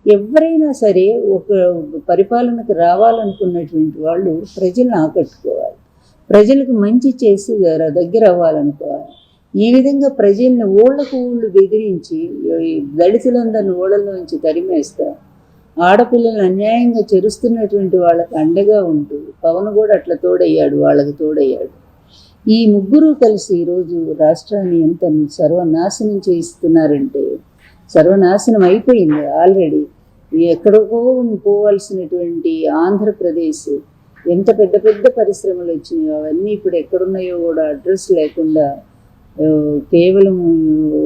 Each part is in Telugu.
ఎవరైనా సరే ఒక పరిపాలనకు రావాలనుకున్నటువంటి వాళ్ళు ప్రజలను ఆకట్టుకోవాలి, ప్రజలకు మంచి చేసి దగ్గర అవ్వాలనుకోవాలి. ఈ విధంగా ప్రజల్ని ఊళ్ళకు ఊళ్ళు బెదిరించి దళితులందరినీ ఊళ్ళలోంచి తరిమేస్తా ఆడపిల్లలను అన్యాయంగా చెరుస్తున్నటువంటి వాళ్ళకి అండగా ఉంటూ పవన్ కూడా అట్లా తోడయ్యాడు, వాళ్ళకి తోడయ్యాడు. ఈ ముగ్గురు కలిసి ఈరోజు రాష్ట్రాన్ని ఎంత సర్వనాశనం చేయిస్తున్నారంటే, సర్వనాశనం అయిపోయింది ఆల్రెడీ. ఎక్కడికో పోవాల్సినటువంటి ఆంధ్రప్రదేశ్ ఎంత పెద్ద పెద్ద పరిశ్రమలు వచ్చినాయో అవన్నీ ఇప్పుడు ఎక్కడున్నాయో కూడా అడ్రస్ లేకుండా కేవలం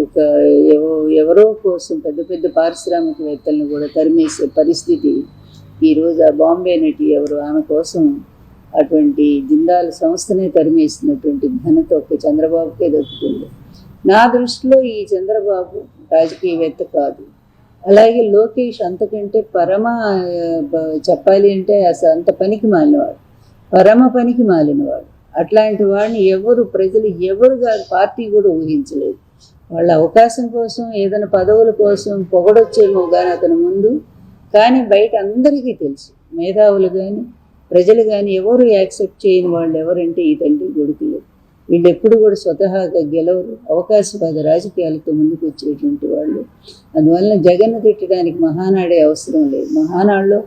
ఒక ఎవరో కోసం పెద్ద పెద్ద పారిశ్రామికవేత్తలను కూడా తరిమేసే పరిస్థితి ఈరోజు ఆ బాంబే నటి ఎవరు ఆమె కోసం అటువంటి జిందాల్ సంస్థనే తరిమేసినటువంటి ఘనత ఒక చంద్రబాబుకే దక్కుతుంది. నా దృష్టిలో ఈ చంద్రబాబు రాజకీయవేత్త కాదు. అలాగే లోకేష్ అంతకంటే చెప్పాలి అంటే అసలు అంత పనికి మాలినవాడు, పనికి మాలినవాడు. అట్లాంటి వాడిని ప్రజలు కాదు, పార్టీ కూడా ఊహించలేదు. వాళ్ళ అవకాశం కోసం ఏదైనా పదవుల కోసం పొగడొచ్చేమో కానీ అతని ముందు, కానీ బయట అందరికీ తెలుసు, మేధావులు కానీ ప్రజలు కానీ ఎవరు యాక్సెప్ట్ చేయని వాళ్ళు ఎవరంటే ఈ తండ్రి కొడుకులు. వీళ్ళు ఎప్పుడు కూడా స్వతహాగా గెలవరు, అవకాశవాద రాజకీయాలతో ముందుకు వచ్చేటువంటి వాళ్ళు. అందువలన జగన్ను తిట్టడానికి మహానాడే అవసరం లేదు. మహానాడులో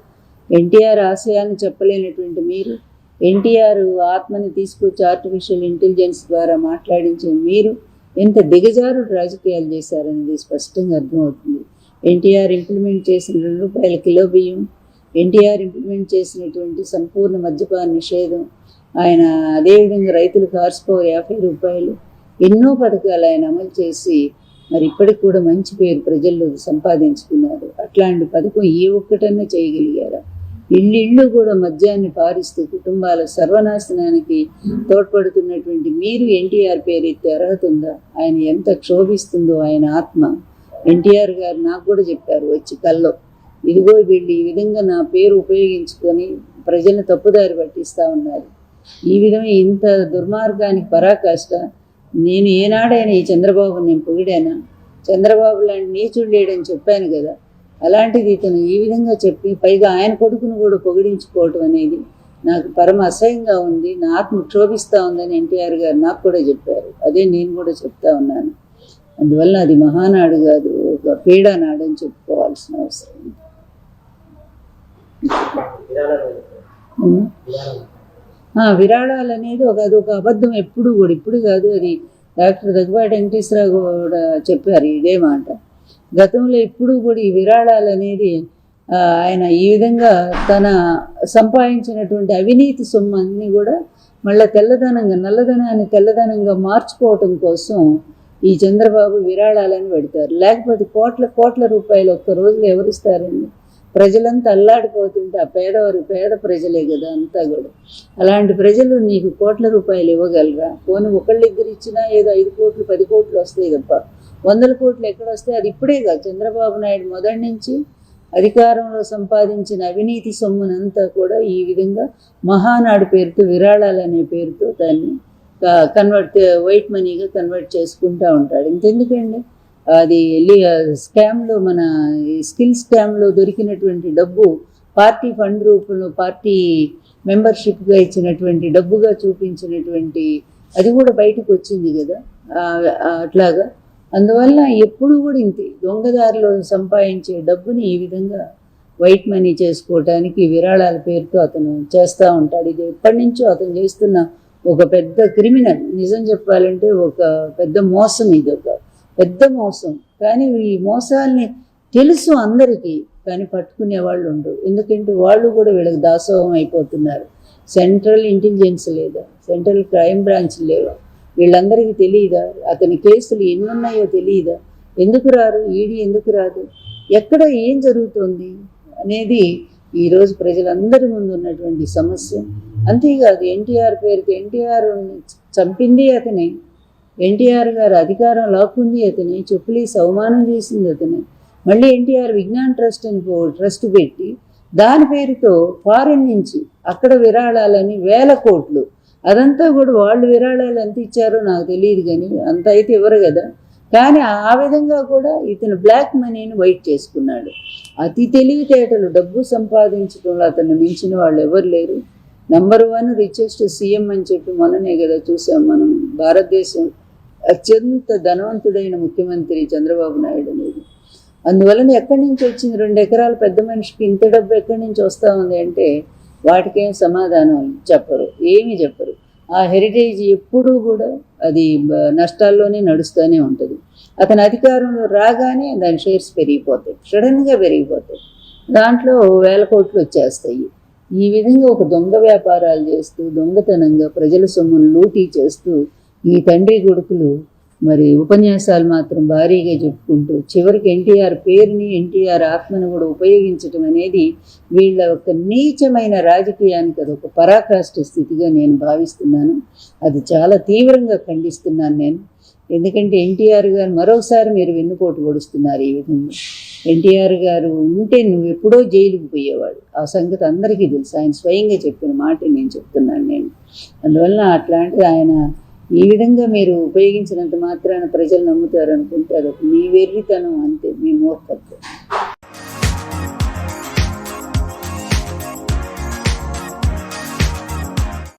ఎన్టీఆర్ ఆశయాన్ని చెప్పలేనటువంటి మీరు, ఎన్టీఆర్ ఆత్మని తీసుకొచ్చి ఆర్టిఫిషియల్ ఇంటెలిజెన్స్ ద్వారా మాట్లాడించే మీరు ఎంత దిగజారుడు రాజకీయాలు చేశారనేది స్పష్టంగా అర్థమవుతుంది. ఎన్టీఆర్ ఇంప్లిమెంట్ చేసిన ₹2 కిలో బియ్యం, ఎన్టీఆర్ ఇంప్లిమెంట్ చేసినటువంటి సంపూర్ణ మద్యపాన నిషేధం, ఆయన అదేవిధంగా రైతులకు హార్స్ పవర్ ₹50, ఎన్నో పథకాలు ఆయన అమలు చేసి మరి ఇప్పటికి కూడా మంచి పేరు ప్రజల్లో సంపాదించుకున్నారు. అట్లాంటి పథకం ఏ ఒక్కటన్నా చేయగలిగారా? ఇళ్ళు కూడా మద్యాన్ని పారిస్తూ కుటుంబాల సర్వనాశనానికి తోడ్పడుతున్నటువంటి మీరు ఎన్టీఆర్ పేరు ఎత్తే అర్హత ఉందా? ఆయన ఎంత క్షోభిస్తుందో ఆయన ఆత్మ. ఎన్టీఆర్ గారు నాకు కూడా చెప్పారు వచ్చి కల్లో, ఇదిగో వీళ్ళు ఈ విధంగా నా పేరు ఉపయోగించుకొని ప్రజలను తప్పుదారి పట్టిస్తూ ఉన్నారు. ఈ విధంగా ఇంత దుర్మార్గానికి పరాకాష్ట. నేను ఏనాడైనా ఈ చంద్రబాబుని నేను పొగిడానా? చంద్రబాబు లాంటి నీచుడు లేడని చెప్పాను కదా. అలాంటిది ఇతను ఈ విధంగా చెప్పి పైగా ఆయన కొడుకును కూడా పొగిడించుకోవటం అనేది నాకు పరమ అసహ్యంగా ఉంది. నా ఆత్మ క్షోభిస్తూ ఉందని ఎన్టీఆర్ గారు నాకు కూడా చెప్పారు. అదే నేను కూడా చెప్తా ఉన్నాను. అందువల్ల అది మహానాడు కాదు, ఒక పీడానాడు అని చెప్పుకోవాల్సిన అవసరం ఉంది. విరాళాలు అనేది అదొక అబద్ధం ఎప్పుడు కూడా, ఇప్పుడు కాదు, అది డాక్టర్ దగ్గుబాటి వెంకటేశ్వరరావు కూడా చెప్పారు ఇదే మాట. గతంలో ఇప్పుడు కూడా ఈ విరాళాలు అనేది ఆయన ఈ విధంగా తన సంపాదించినటువంటి అవినీతి సొమ్ముని కూడా మళ్ళీ నల్లధనాన్ని తెల్లధనంగా మార్చుకోవటం కోసం ఈ చంద్రబాబు విరాళాలని పెడతారు. లేకపోతే కోట్ల రూపాయలు ఒక్క రోజులో ఎవరిస్తారండి? ప్రజలంతా అల్లాడిపోతుంటే ఆ పేద ప్రజలే కదా అంతా కూడా. అలాంటి ప్రజలు నీకు కోట్ల రూపాయలు ఇవ్వగలరా? పోనీ ఒకళ్ళిద్దరు ఇచ్చినా ఏదో 5 కోట్లు 10 కోట్లు వస్తాయి తప్ప 100 కోట్లు ఎక్కడ వస్తాయి? అది ఇప్పుడే కాదు, చంద్రబాబు నాయుడు మొదటి నుంచి అధికారంలో సంపాదించిన అవినీతి సొమ్మునంతా కూడా ఈ విధంగా మహానాడు పేరుతో విరాళాలు అనే పేరుతో దాన్ని వైట్ మనీగా కన్వర్ట్ చేసుకుంటూ ఉంటాడు. ఇంతెందుకండి, అది స్కామ్లో మన స్కిల్ స్కామ్లో దొరికినటువంటి డబ్బు పార్టీ ఫండ్ రూపంలో పార్టీ మెంబర్షిప్గా ఇచ్చినటువంటి డబ్బుగా చూపించినటువంటి అది కూడా బయటకు వచ్చింది కదా అట్లాగా. అందువల్ల ఎప్పుడు కూడా ఇంతే దొంగదారిలో సంపాదించే డబ్బుని ఈ విధంగా వైట్ మనీ చేసుకోవటానికి విరాళాల పేరుతో అతను చేస్తూ ఉంటాడు. ఇది ఎప్పటి నుంచో అతను చేస్తున్న ఒక పెద్ద క్రిమినల్. నిజం చెప్పాలంటే ఒక పెద్ద మోసం, ఇది ఒక పెద్ద మోసం. కానీ ఈ మోసాల్ని తెలుసు అందరికీ, కానీ పట్టుకునే వాళ్ళు ఉండరు. ఎందుకంటే వాళ్ళు కూడా వీళ్ళకి దాసోహం అయిపోతున్నారు. సెంట్రల్ ఇంటెలిజెన్స్ లేదా, సెంట్రల్ క్రైమ్ బ్రాంచ్ లేవా, వీళ్ళందరికీ తెలియదా? అతని కేసులు ఎన్ని ఉన్నాయో తెలియదా? ఎందుకు రారు? ఈడీ ఎందుకు రాదు? ఎక్కడ ఏం జరుగుతుంది అనేది ఈరోజు ప్రజలందరి ముందు ఉన్నటువంటి సమస్య. అంతేకాదు, ఎన్టీఆర్ పేరుతో ఎన్టీఆర్ చంపింది అతనే, ఎన్టీఆర్ గారు అధికారం లాక్కుంది అతనే, చెప్పులేసి అవమానం చేసింది అతనే. మళ్ళీ ఎన్టీఆర్ విజ్ఞాన్ ట్రస్ట్ అని ట్రస్ట్ పెట్టి దాని పేరుతో ఫారెన్ నుంచి అక్కడ విరాళాలని 1000 కోట్లు, అదంతా కూడా వాళ్ళు విరాళాలు ఎంత ఇచ్చారో నాకు తెలియదు, కానీ అంత అయితే ఇవ్వరు కదా. కానీ ఆ విధంగా కూడా ఇతను బ్లాక్ మనీని వైట్ చేసుకున్నాడు. అతి తెలివితేటలు, డబ్బు సంపాదించడంలో అతను మించిన వాళ్ళు ఎవరు లేరు. #1 రిచెస్ట్ సీఎం అని చెప్పి మొన్ననే కదా చూసాం మనం. భారతదేశం అత్యంత ధనవంతుడైన ముఖ్యమంత్రి చంద్రబాబు నాయుడు అనేది. అందువలన ఎక్కడి నుంచి వచ్చింది 2 ఎకరాల పెద్ద మనిషికి ఇంత డబ్బు ఎక్కడి నుంచి వస్తూ ఉంది అంటే వాటికేం సమాధానం చెప్పరు, ఏమీ చెప్పరు. ఆ హెరిటేజ్ ఎప్పుడూ కూడా అది నష్టాల్లోనే నడుస్తూనే ఉంటుంది. అతని అధికారంలో రాగానే దాని షేర్స్ పెరిగిపోతాయి, సడన్గా పెరిగిపోతాయి, దాంట్లో 1000 కోట్లు వచ్చేస్తాయి. ఈ విధంగా ఒక దొంగ వ్యాపారాలు చేస్తూ దొంగతనంగా ప్రజల సొమ్మును లూటీ చేస్తూ ఈ తండ్రి కొడుకులు మరి ఉపన్యాసాలు మాత్రం భారీగా చెప్పుకుంటూ చివరికి ఎన్టీఆర్ పేరుని, ఎన్టీఆర్ ఆత్మను కూడా ఉపయోగించడం అనేది వీళ్ళ ఒక నీచమైన రాజకీయానికి అదొక పరాకాష్ఠ స్థితిగా నేను భావిస్తున్నాను. అది చాలా తీవ్రంగా ఖండిస్తున్నాను నేను. ఎందుకంటే ఎన్టీఆర్ గారు మరోసారి మీరు వెన్నుపోటు పొడుస్తున్నారు ఈ విధంగా. ఎన్టీఆర్ గారు ఉంటే నువ్వు ఎప్పుడో జైలుకు పోయేవాడు, ఆ సంగతి అందరికీ తెలుసు. ఆయన స్వయంగా చెప్పిన మాట నేను చెప్తున్నాను నేను. అందువల్ల అట్లాంటిది ఆయన ఈ విధంగా మీరు ఉపయోగించినంత మాత్రాన ప్రజలు నమ్ముతారు అనుకుంటే అదొక మీ వెర్రితనం, అంతే, మీ మూర్ఖత్వం.